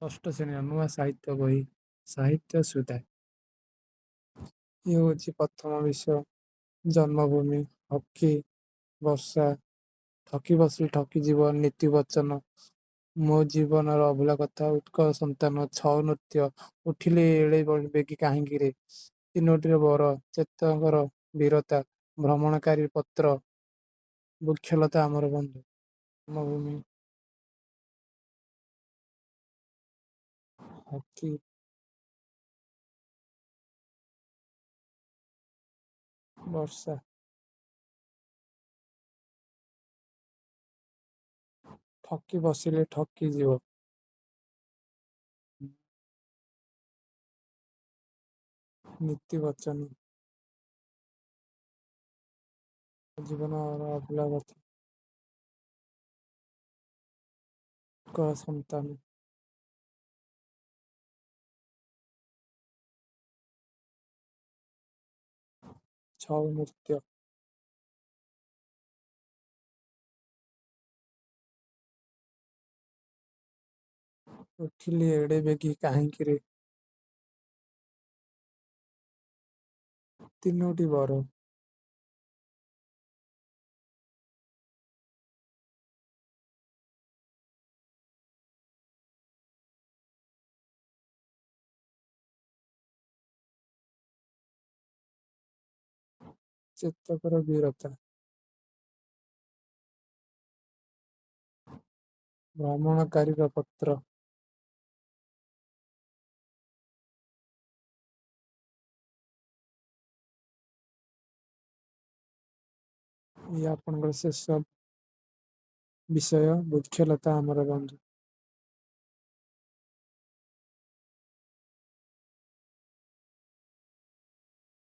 ଷଷ୍ଠ ଶ୍ରେଣୀର ନୂଆ ସାହିତ୍ୟ ବହି ସାହିତ୍ୟ ସୁଧା। ଇଏ ହେଉଛି ପ୍ରଥମ ବିଷୟ। ଜନ୍ମଭୂମି, ହକି, ବର୍ଷା, ଠକି ବସିଲେ ଠକିଯିବ, ନୀତି ବଚନ, ମୋ ଜୀବନର ଅଭୁଲା କଥା, ଉତ୍କଳ ସନ୍ତାନ, ଛଉ ନୃତ୍ୟ, ଉଠିଲେ ଏଡ଼େ ବେଗି କାହିଁକିରେ, ତିନୋଟିର ବର, ଚେତକର ବୀରତା, ଭ୍ରମଣକାରୀ ପତ୍ର, ବୃକ୍ଷଲତା ଆମର ବନ୍ଧୁ। ଜନ୍ମଭୂମି, ହକି, ବର୍ଷା, ଠକି ବସିଲେ ଠକିଯିବ, ନୀତି ବଚନ, ଜୀବନର ଅଭୁଲା କଥା, ଉତ୍କଳ ସନ୍ତାନ, ଛଉ ନୃତ୍ୟ, ଉଠିଲି ଏଡ଼େ ବେଗି କାହିଁକିରେ, ତିନୋଟି ବର, ଚେତକର ବୀରତା, ଭ୍ରମଣକାରୀର ପତ୍ର, ଇଏ ଆପଣଙ୍କର ଶେଷ ବିଷୟ। ବୃକ୍ଷଲତା ଆମର ବନ୍ଧୁ।